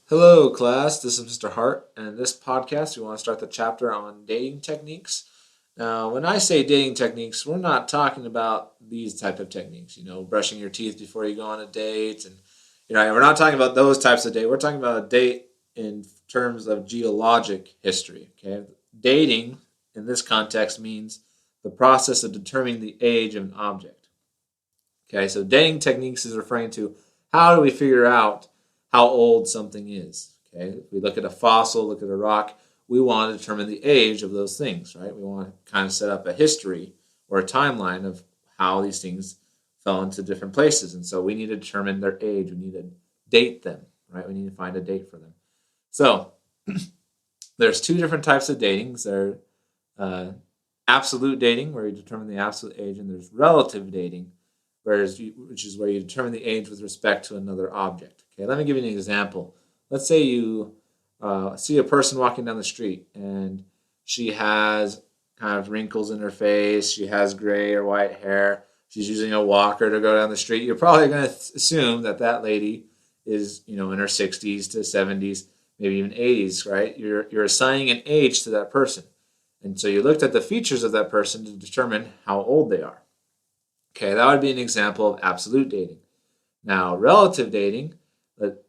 Hello, class. This is Mr. Hart, and in this podcast, we want to start the chapter on dating techniques. Now, when I say dating techniques, we're not talking about these type of techniques. Brushing your teeth before you go on a date, and we're not talking about those types of date. We're talking about a date in terms of geologic history. Okay, dating in this context means the process of determining the age of an object. Okay, so dating techniques is referring to how do we figure out how old something is. Okay, if we look at a fossil, look at a rock, we want to determine the age of those things, right? We want to kind of set up a history or a timeline of how these things fell into different places. And so we need to determine their age. We need to date them, right? We need to find a date for them. So there's two different types of datings. There's absolute dating, where you determine the absolute age, and there's relative dating, which is where you determine the age with respect to another object. Okay, let me give you an example. Let's say you see a person walking down the street, and she has kind of wrinkles in her face. She has gray or white hair. She's using a walker to go down the street. You're probably going to assume that that lady is, in her 60s to 70s, maybe even 80s, right? You're assigning an age to that person. And so you looked at the features of that person to determine how old they are. Okay, that would be an example of absolute dating. Now, relative dating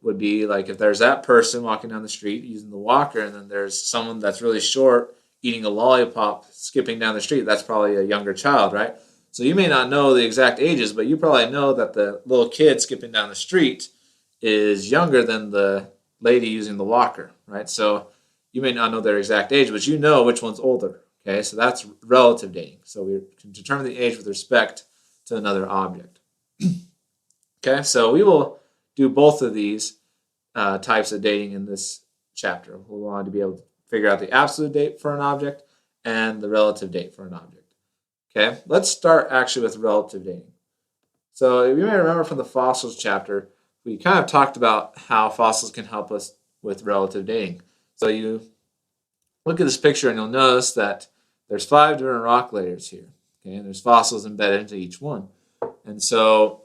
would be like if there's that person walking down the street using the walker, and then there's someone that's really short eating a lollipop skipping down the street. That's probably a younger child, right? So you may not know the exact ages, but you probably know that the little kid skipping down the street is younger than the lady using the walker, right? So you may not know their exact age, but you know which one's older. Okay, so that's relative dating. So we can determine the age with respect to another object. Okay, so we will do both of these types of dating in this chapter. We want to be able to figure out the absolute date for an object and the relative date for an object. Okay, let's start actually with relative dating. So you may remember from the fossils chapter, we kind of talked about how fossils can help us with relative dating. So you look at this picture and you'll notice that there's 5 different rock layers here. Okay, and there's fossils embedded into each one. And so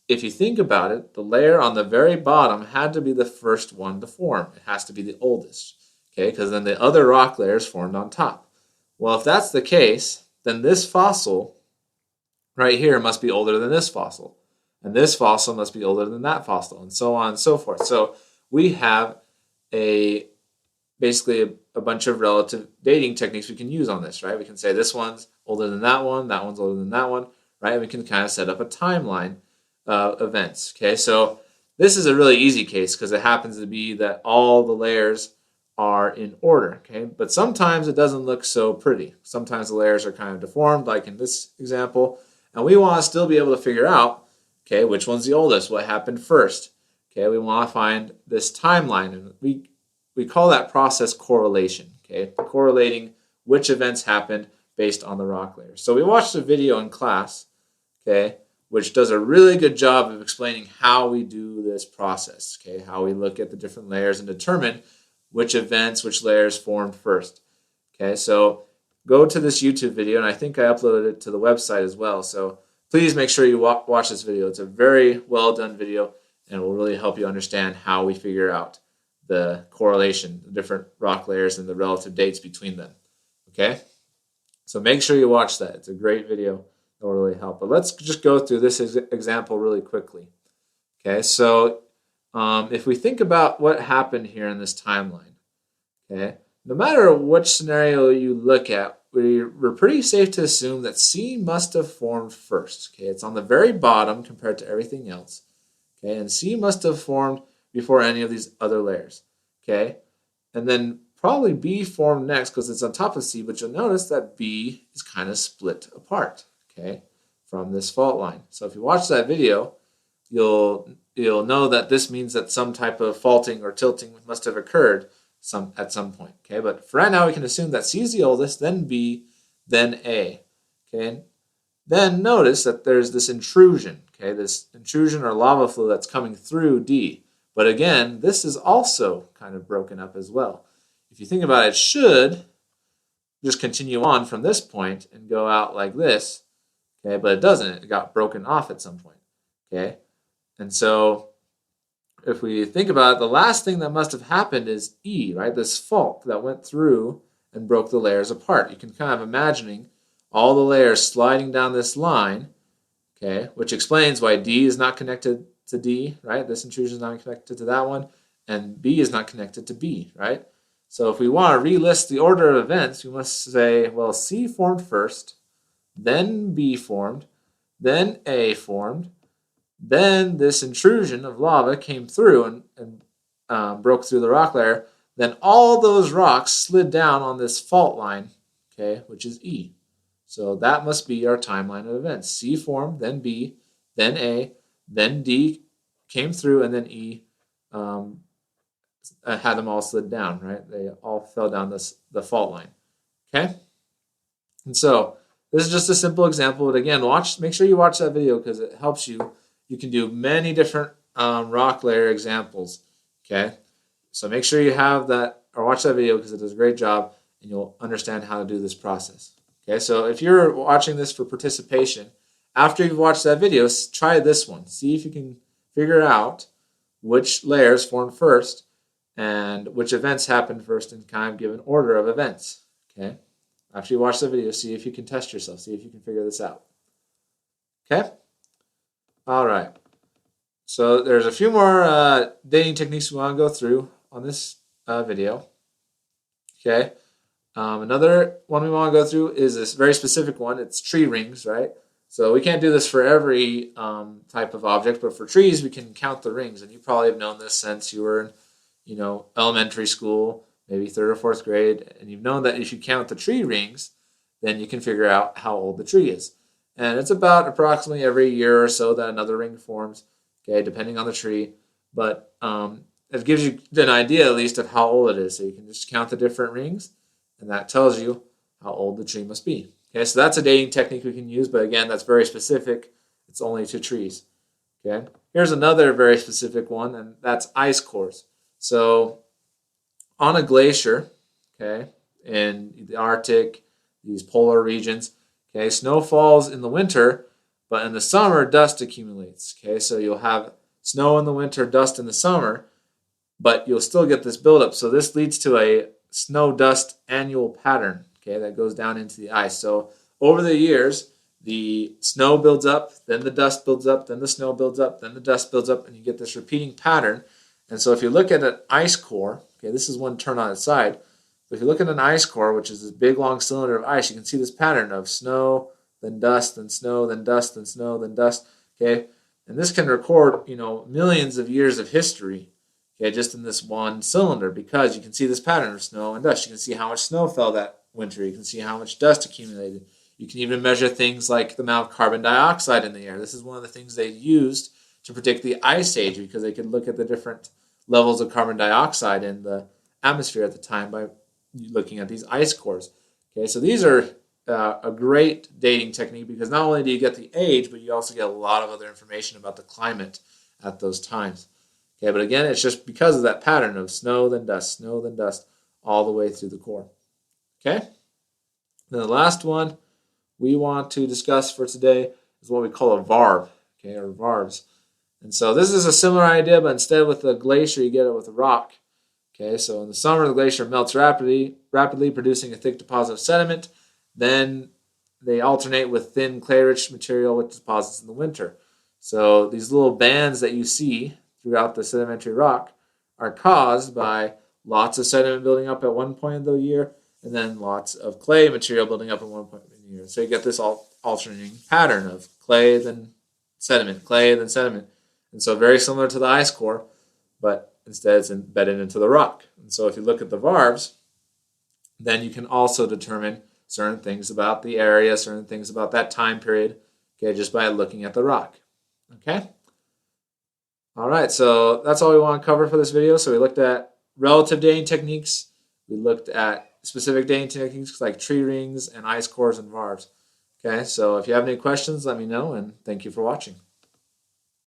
if you think about it, the layer on the very bottom had to be the first one to form. It has to be the oldest, okay, because then the other rock layers formed on top. Well, if that's the case, then this fossil right here must be older than this fossil. And this fossil must be older than that fossil, and so on and so forth. So we have basically a bunch of relative dating techniques we can use on this, right? We can say this one's older than that one's older than that one, right? And we can kind of set up a timeline of events, okay? So this is a really easy case because it happens to be that all the layers are in order, okay? But sometimes it doesn't look so pretty. Sometimes the layers are kind of deformed, like in this example, and we want to still be able to figure out, okay, which one's the oldest, what happened first, okay? We want to find this timeline, and we call that process correlation, okay? Correlating which events happened based on the rock layers. So we watched a video in class, okay, which does a really good job of explaining how we do this process, okay? How we look at the different layers and determine which events, which layers formed first, okay? So go to this YouTube video, and I think I uploaded it to the website as well. So please make sure you watch this video. It's a very well done video, and it will really help you understand how we figure out the correlation, the different rock layers and the relative dates between them, okay? So make sure you watch that. It's a great video that will really help. But let's just go through this example really quickly, okay? So if we think about what happened here in this timeline, okay, no matter which scenario you look at, we're pretty safe to assume that C must have formed first, okay? It's on the very bottom compared to everything else, okay? And C must have formed before any of these other layers, okay? And then probably B formed next because it's on top of C, but you'll notice that B is kind of split apart, okay, from this fault line. So if you watch that video, you'll know that this means that some type of faulting or tilting must have occurred at some point, okay? But for right now, we can assume that C is the oldest, then B, then A, okay? Then notice that there's this intrusion, okay? This intrusion or lava flow that's coming through D. But again, this is also kind of broken up as well. If you think about it, it should just continue on from this point and go out like this, okay? But it doesn't. It got broken off at some point, okay? And so if we think about it, the last thing that must have happened is E, right? This fault that went through and broke the layers apart. You can kind of imagining all the layers sliding down this line, okay, which explains why D is not connected to D, right? This intrusion is not connected to that one, and B is not connected to B, right? So if we want to relist the order of events, we must say, well, C formed first, then B formed, then A formed, then this intrusion of lava came through and broke through the rock layer. Then all those rocks slid down on this fault line, okay, which is E. So that must be our timeline of events. C formed, then B, then A, then D came through, and then E had them all slid down, right? They all fell down the fault line, okay? And so this is just a simple example, but again, make sure you watch that video because it helps you. You can do many different rock layer examples, okay? So make sure you have that or watch that video because it does a great job and you'll understand how to do this process. Okay, so if you're watching this for participation, after you've watched that video, try this one. See if you can figure out which layers formed first and which events happened first and kind of give an order of events. Okay, after you watch the video, see if you can test yourself. See if you can figure this out. Okay, all right. So there's a few more dating techniques we want to go through on this video. Okay. Another one we want to go through is this very specific one. It's tree rings, right? So we can't do this for every type of object, but for trees we can count the rings. And you probably have known this since you were in, elementary school, maybe 3rd or 4th grade, and you've known that if you count the tree rings, then you can figure out how old the tree is. And it's about approximately every year or so that another ring forms, okay, depending on the tree. But it gives you an idea at least of how old it is. So you can just count the different rings, and that tells you how old the tree must be. Okay, so that's a dating technique we can use, but again, that's very specific. It's only to trees. Okay, here's another very specific one, and that's ice cores. So on a glacier, okay, in the Arctic, these polar regions, okay, snow falls in the winter, but in the summer, dust accumulates. Okay, so you'll have snow in the winter, dust in the summer, but you'll still get this buildup. So this leads to a snow dust annual pattern, okay, that goes down into the ice. So over the years, the snow builds up, then the dust builds up, then the snow builds up, then the dust builds up, and you get this repeating pattern. And so if you look at an ice core, okay, this is one turned on its side. But if you look at an ice core, which is this big long cylinder of ice, you can see this pattern of snow, then dust, then snow, then dust, then snow, then dust, okay? And this can record, millions of years of history, okay, just in this one cylinder, because you can see this pattern of snow and dust. You can see how much snow fell that winter. You can see how much dust accumulated. You can even measure things like the amount of carbon dioxide in the air. This is one of the things they used to predict the ice age, because they could look at the different levels of carbon dioxide in the atmosphere at the time by looking at these ice cores. Okay, so these are a great dating technique because not only do you get the age, but you also get a lot of other information about the climate at those times. Okay, but again, it's just because of that pattern of snow, then dust, all the way through the core. Okay? Then the last one we want to discuss for today is what we call a varv, okay, or varves. And so this is a similar idea, but instead with a glacier, you get it with a rock. Okay, so in the summer, the glacier melts rapidly producing a thick deposit of sediment. Then they alternate with thin clay-rich material, which deposits in the winter. So these little bands that you see throughout the sedimentary rock are caused by lots of sediment building up at one point of the year, and then lots of clay material building up at one point in the year. So you get this alternating pattern of clay, then sediment, clay, then sediment. And so very similar to the ice core, but instead it's embedded into the rock. And so if you look at the varves, then you can also determine certain things about the area, certain things about that time period, okay, just by looking at the rock. Okay? All right, so that's all we want to cover for this video. So we looked at relative dating techniques. We looked at specific dating techniques like tree rings and ice cores and varves. Okay, so if you have any questions, let me know, and thank you for watching.